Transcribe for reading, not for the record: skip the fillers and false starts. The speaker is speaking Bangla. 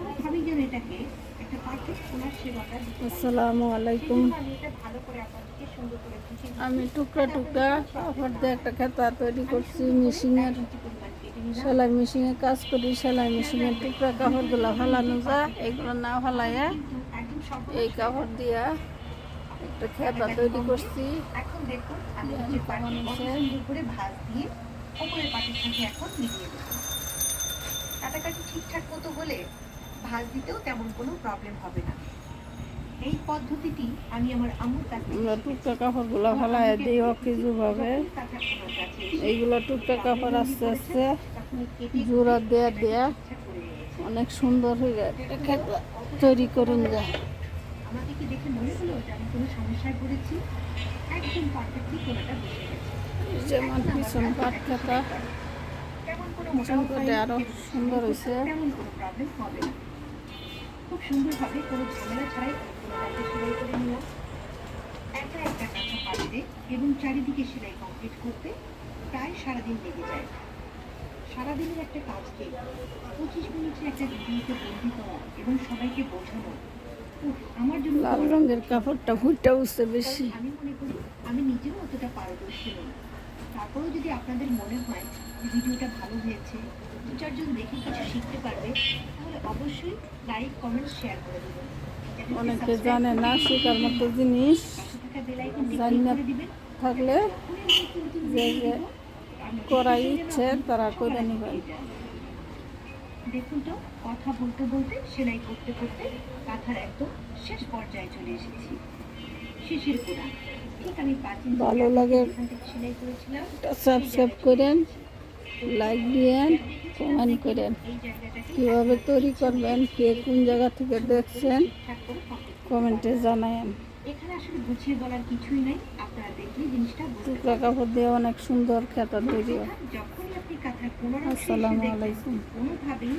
কোনোভাবেই যেন এটাকে একটা পারফেক্ট কোনার সেবাটা দিতে পারি। আসসালামু আলাইকুম। সেজন্য আমি এটা ভালো করে আপনাদেরকে সুন্দর করে ফিটিং আমি করছি। টুকরা যাতে টুকরা আপনাদের কোনো কাপড় প্রবলেম না দিয়ে হয়। একটা খেতা তৈরি আমি করছি। সুন্দর করে ১ মেশিনের ইঞ্চি পরিমাণ কেটে নিলাম। সেলাই মেশিনে কাজ করি। সেলাই খেয়াল মেশিনের রাখবেন টুকরা ভিডিওটা কাপড়গুলো যদি ফালানো নিজে যায়, পারফেক্ট এগুলো হয় না তাহলে ফালাইয়া কিন্তু একদম এই সর্বনাশ হয়ে কাপড় যাবে। দিয়া একটা খেতা কাটাকাটি তৈরি কমপ্লিট। করছি। এখন দেখুন আমি দেখেন নিচের কেমন পাটটি কত হয়েছে। সুন্দর করে ভাঁজ দিয়ে উপরের পাটির সাথে এখন মিলিয়ে দেব। কাটাকাটি ঠিকঠাক মতো হলে ভাঁজ দিতেও তেমন কোনো প্রবলেম হবে না। এই পদ্ধতিটি আমি আমার আম্মুর কাছ থেকে আমরা শিখেছি। টুকরা কাপড়গুলো আমার ফালাইয়া আম্মুকে দিই দেখেছি অকেজোভাবে। যখনই কাঁথা আমার কাছে এসে এইগুলো টুকরা কাপড় কামড়ে আস্তে করেছেন আস্তে তখনই কেটে কুটে জোড়া দেয়া সেটাকে দেয়া ঠিকঠাক করে নিয়েছেন। অনেক সুন্দর হয়ে যায়, একটা দেখুন তো খেতা কত তৈরি সুন্দর করা করুন যায়। হয়েছে। আমাকে কি দেখে মনে হলো যে আমি কোনো সমস্যায় পড়েছি? একদম পারফেক্টলি কোনাটা বসে গেছে। যেমন এখন আমার পিছন কাজ পাট এটাকে খেতা সেলাই করা। তেমন কোনো পিছন মোটাও পাটে হয়নি আরো এবং সুন্দর সেলাই হয়েছে। করতেও তেমন কোনো প্রবলেম হবে না। খুব সুন্দরভাবে কোনো ঝামেলা ছাড়াই আমি কোনাটাকে সেলাই করে নিলাম। একা একটা কাঁথা পাততে এবং চারিদিকে সেলাই কমপ্লিট করতে প্রায় সারাদিন লেগে যায়। সারাদিনের একটা কাজকে ২৫ মিনিটের একটা ভিডিওতে বন্দি করা এবং সবাইকে বোঝানো আমার জন্য লাল বড় রঙের কঠিন কাপড়টা ব্যাপার। ফুটে উঠছে কারণ বেশি। আমি মনে করি আমি নিজেও অতটা পারদর্শী নই। তারপরেও যদি আপনাদের মনে হয় যে ভিডিওটা ভালো হয়েছে, ২-৪ জন দেখে কিছু শিখতে পারবে, তাহলে অবশ্যই লাইক, কমেন্ট, শেয়ার করে দেবেন। চ্যানেলটি অনেকে সাবস্ক্রাইব জানে করে না শেখার নোটিফিকেশন মতো অন করে জিনিস, পাশে থাকা বেল আইকনটি ক্লিক জানা করে দিবেন। যাতে থাকলে যখনই আমি নতুন নতুন যে ভিডিও যে দিব তার করার নোটিফিকেশন যেন ইচ্ছে আপনি তারা সবার করে আগে নেবেন। পেয়ে যান। দেখুন তো কথা বলতে বলতে সেলাই করতে করতে কাঁথার একদম শেষ পর্যায়ে চলে এসেছি। শেষের কোণা ঠিক আমি ৫ ইঞ্চি ভালো গ্যাপ রেখে লাগে যেখান থেকে সেলাই করেছিলাম সেই সাবস্ক্রাইব জায়গায় চলে করেন, এসেছি। লাইক দিয়েন, গ্যাপ রেখেছিলাম কমেন্ট দেখে করেন। এই জায়গাটাকে কীভাবে এখন তৈরি ইচ্ছে করবেন, মতো কে কেটে কোন কুটে জায়গা থেকে সুন্দর করে দেখছেন ঠিকঠাক করে কমপ্লিট করতে কমেন্টে পারবো। জানায়েন। এখানে আসলে গুছিয়ে বলার কিছুই নাই, আপনারা দেখলেই জিনিসটা বুঝতে টুকরা পারবেন। কাপড় দিয়ে অনেক সুন্দর খেতা মোট তৈরি কথা হয়। যখনই আপনি কাঁথার কোনার অংশে এসে আসসালামু দেখবেন আলাইকুম। কোনোভাবেই